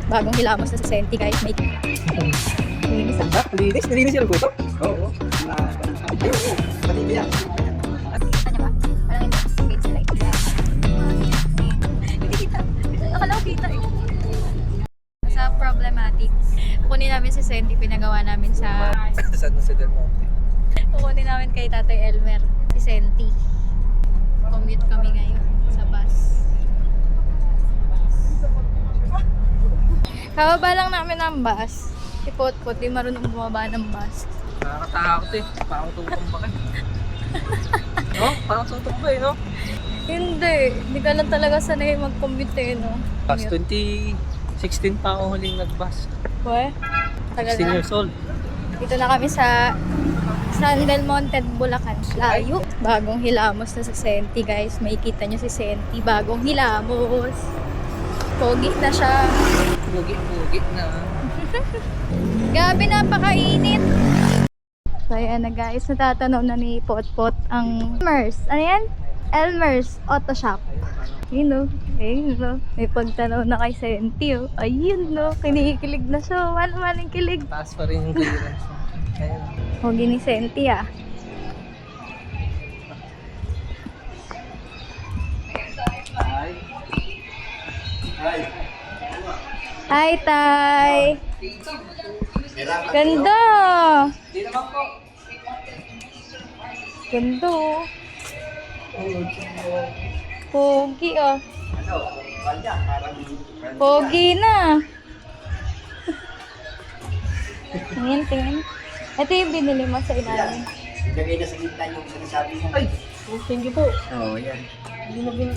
Bagong hilamos na sa Senti guys. May linis ah. Linis? Nilinis yung puto? Oo. Matindi yan. Kita niya ba? Parang hindi. Gate light. Hindi kita. Akala ko kita eh. Sa problematic. Kukunin namin si Senti. Pinagawa namin sa... Saan na si Del Monte? Kukunin namin kay Tatay Elmer. Si Senti. Commute kami ngayon sa bus. Kababa lang namin ng bus. Si Potpot, di marunong bumaba ng bus. Nakakatakot eh. Parang tutong ba kayo? No? Parang tutong ba eh, no? Hindi ka lang talaga sanay mag-commute eh, no? Past 2016 pa ako huling nag-bus. What? Tagal 16 na. years old. Dito na kami sa San Del Monte, Bulacan. Layo. Bagong hilamos na sa Senti, guys. Makikita nyo si Senti. Bagong hilamos. Pogi na siya. Pugi na. Gabi, napakainit. So, ayan na guys. Natatanaw na ni Potpot ang Elmer's. Ano yan? Elmer's Auto Shop. Yun o. Ayun o. May pagtanaw na kay Senti o. Ayun o. Kinikilig na siya. Wala man ang kilig. Taas pa rin yung clearance. Ayun. Pogi ni Senti ah. Hi, Tay! Ganda! Ganda oh. Pogi ah. Pogi na. Tingin. Ito yung binili mo sa ilalim. Lagay na sa gitna yung sinasabi mo. Ay! Oh, thank you po. Oo, yan. Hindi na bin...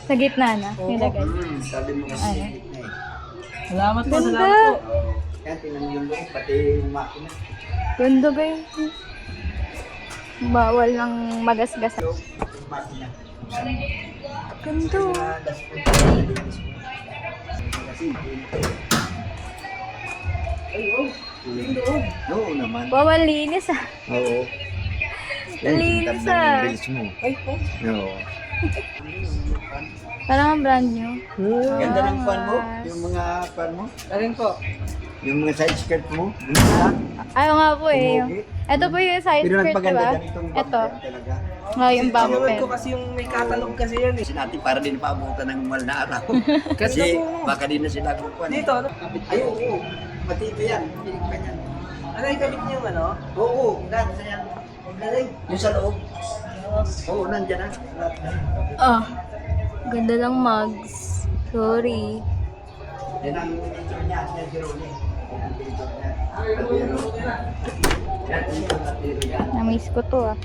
Sa gitna na, nilagay. Sabi mo kasi Ano? sa gitna eh. Salamat po, Ganda. salamat po. Oo. Yan, tinanong yung loob, pati yung makina. Ganda guys. Bawal ng magasgas. Loob, yung makina. Ganda. Mga dashboard, nilinis mo. Kasi, Ay, oh. oo naman. Bawal linis ah. Oo. Linis tingnan ah. yung reels mo. Ay, oh. Oo. Parang ang brand new. Ganda ng pan mo, yung mga pan mo, Alin po? yung mga side skirt mo. Ganda. Ayaw nga po eh. Pumugi. Ito po yung side Pero skirt, nagpaganda diba? ganitong Ito. bumper talaga. Oh, yung Sinunod bumper. ko kasi yung may katalog kasi yan eh. Kasi natin para din paabutan ng mahal na araw. Ganda Kasi po. baka din na sila kukuha. Dito, ano? Ay, oo. Matibay yan. Pinig pa yan. Ano yung kabit niyo yung ano? Oo, lahat na yan. Ang galing. Yung sa loob. Oo, nandyan na. Lahat na. Oh. Ganda ng mugs. Sorry. Yan ang intro niya. Yan si Ronnie. Yan ang intro niya. Yan ang intro niya. Na-miss ko to ah.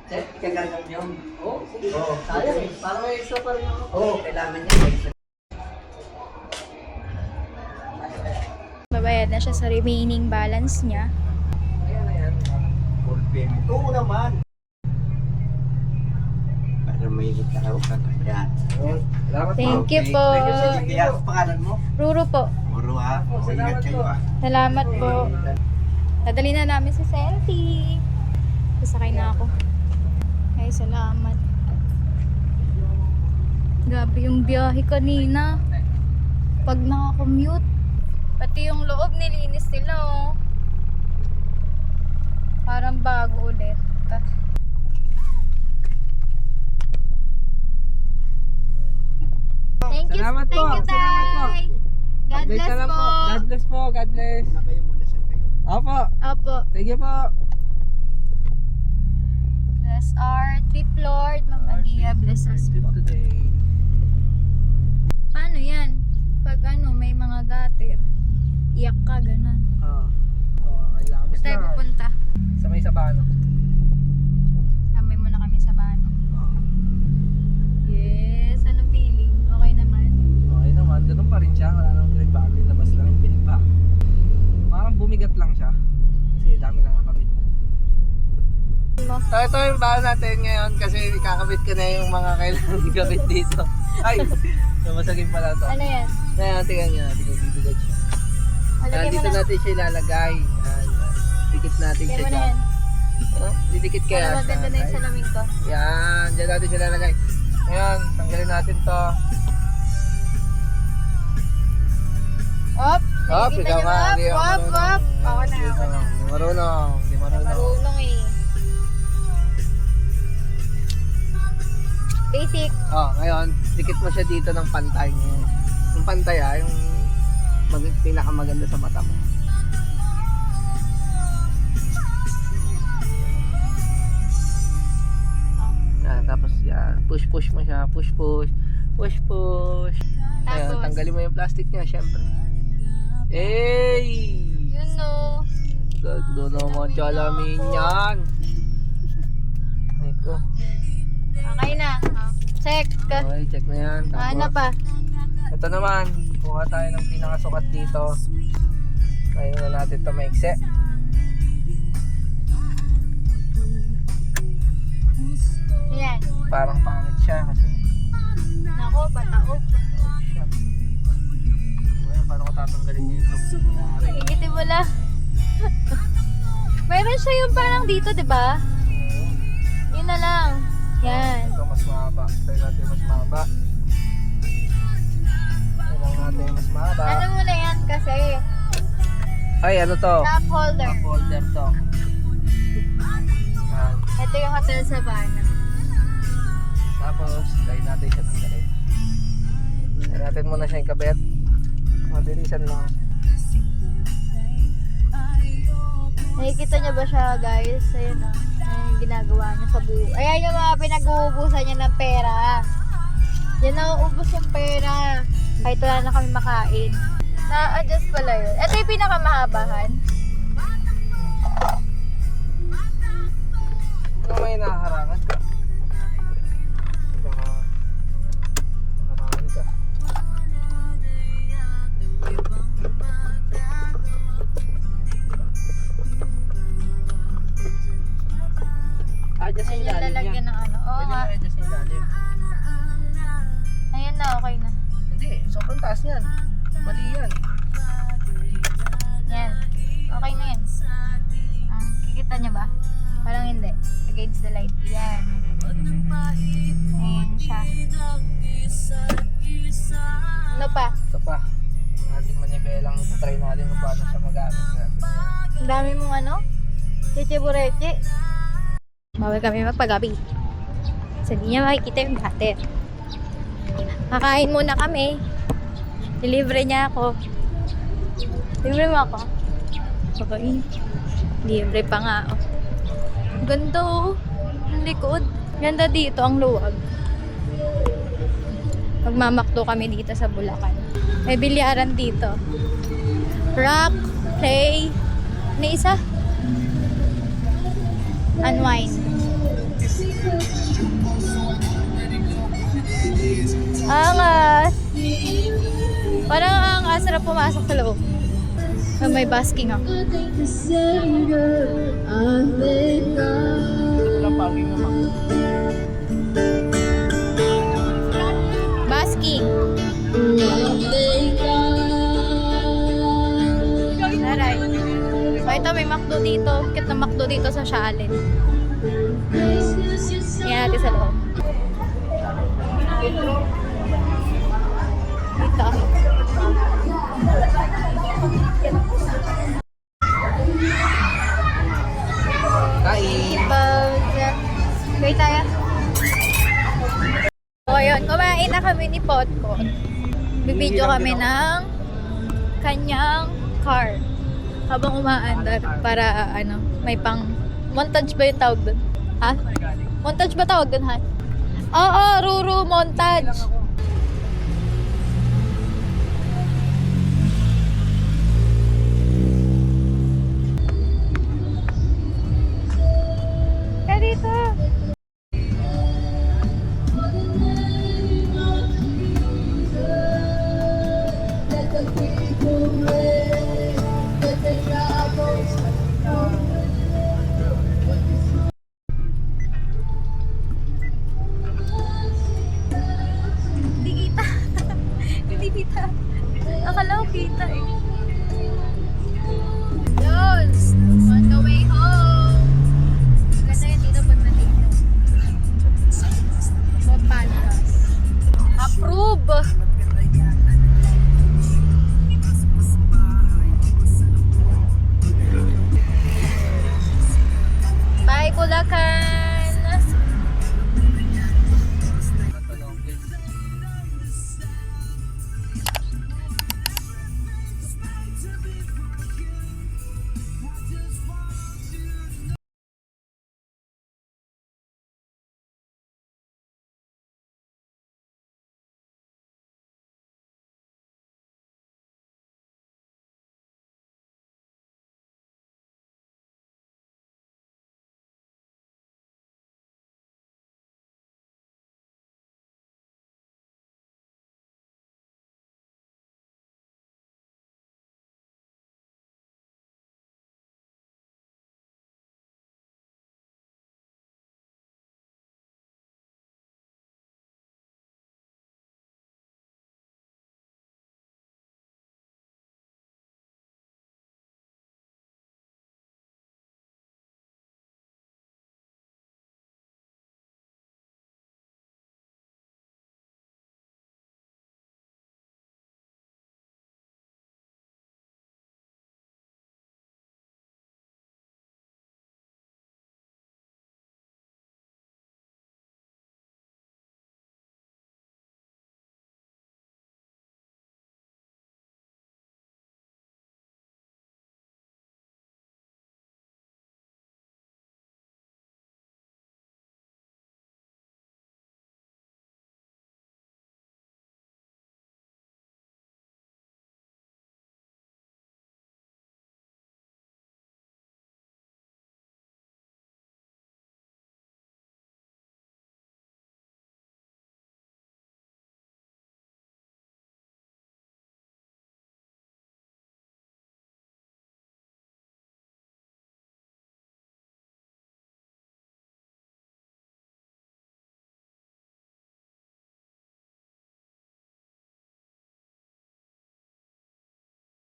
Check, kagagam yun. Oo, sige. Oo. Sayang eh. Parang may extra pa rin ako. Oo, kailangan niya. Babayad na siya sa remaining balance niya. Ayan, ayan. Full payment. Oo naman. Para may ikaraw ka na. Yan. Salamat po. Thank you po. Sige, ang pangalan mo? Ruro po. Moro ha. O, ingat kayo ha. Salamat po. Dadali na namin si Senti. Sasakay na ako. Ay, salamat. Grabe yung biyahe kanina. Pag nakakommute. Pati yung loob nilinis nila oh. Parang bago ulit. Salamat po, thank you, salamat po. Tay. God Update bless na lang po. God bless po. God bless. Na kayo, magdasal kayo. Opo. Opo. Thank you po. Bless our trip, Lord. Mama Dia, bless us Trip po. today. Paano yan? Pag ano, may mga gater. Iyak ka, ganun. Oo. Oo, kailangan mo Saan tayo na. pupunta? Sa may Sabano. Tambay muna kami sa Bano. Oo. Yes, ano feeling? Okay naman? Okay naman, ganun pa rin siya. Wala namang pinagbago. Yung labas lang yung pinagbago. Parang bumigat lang siya. Kasi dami nakakabit. So ito yung bago natin ngayon kasi kakabit ko na yung mga kailangan ikabit dito. Ay! Namasagin pala to. Ano yan? Kaya tingnan nyo natin kung bibigat siya. Malagay mo Dito na. natin siya ilalagay. Ayan. Dikit natin Lagay siya mo na dyan. yan. Didikit kaya Para maganda na yung siya. salamin ko. Yan, dyan natin siya lalagay. Ngayon, tanggalin natin to. Op! Hop, nakikita ikaw niyo nga. ba? Hindi ako Wap, wap. Ako na, ako na. Hindi marunong. Hindi marunong. Marunong eh. Basic. Oh, ngayon, dikit mo siya dito ng pantay niya. Yung pantay yung pinakamaganda sa mata mo. Tapos yan, push mo siya, push. Ayun, Tapos? tanggalin mo yung plastic niya, syempre. Hey! Yun no. Ganda naman chalamin yan. Ay ko. Okay na. Oh. Check. Okay, check na yan. Ano pa? Ito naman, kuha tayo ng pinakasukat dito. Ngayon na natin ito maikse. Yan. Parang pangit siya kasi Nako, bataog. siya. Ngayon, paano ko tatanggalin yung ito? Igitin mo lang. Mayroon siya yung parang dito, di ba? Yun na lang. Yan. Ito mas mahaba. Try natin mas mahaba. Try natin mas mahaba. Ano mo na yan kasi? Ay, ano to? Cup holder. Cup holder to. Yan. Ito yung Hotel Savannah. Tapos, try natin siya tanggalin. Try natin muna siya yung kabit. Madilisan lang. Nakikita niyo ba siya, guys? Ayun o. Ayan yung ginagawa niya sa buo. Ayan yung mga pinag-uubusan niya ng pera. Yan nauubos yung pera. Kahit wala na kami makain. Na-adjust pala yun. Ito yung pinakamahabahan. Ano may naharangan ka? Baka naharangan ka. Adjust yung Ayan yung ilalim niya. lalagyan ng ano. Oo Pwede nga. mo adjust yung ilalim. Ayan na, okay na. Hindi, sobrang taas yan. Mali yan. Yan. Okay na yan. Kikita niyo ba? Parang hindi. Against the light. Yan. Ayan siya. Ano pa? Ito pa. Yung ating manibelang try natin kung paano siya magamit natin. Ang dami mong ano? Chiche-bureche. Bawal kami magpagabi. So, hindi niya makikita yung gutter. Kakain muna kami. Delivery niya ako. Libre mo ako? Okay. Libre pa nga. Oh. Ganda oh. Ang likod. Ganda dito ang luwag. Magmamakto kami dito sa Bulacan. May bilyaran dito. Rock, play. Ano isa? Unwind. Angas. Parang ang sarap pumasok sa loob. May basking ako. Walang panging naman. Basking. Taray. So ito may McDo dito. Kit na McDo dito sa Shalen. Yan natin sa loob. Dito. Kain! Okay tayo. So ayun, kumain na kami ni Potpot. Bibidyo kami ng kanyang car. Habang umaandar para ano, may pang montage ba yung tawag doon? Ha? Montage ba tawag doon, ha? Oo, Ruru montage. Kaya dito. Hindi kita. Hindi kita. Akala ko kita eh. Yun.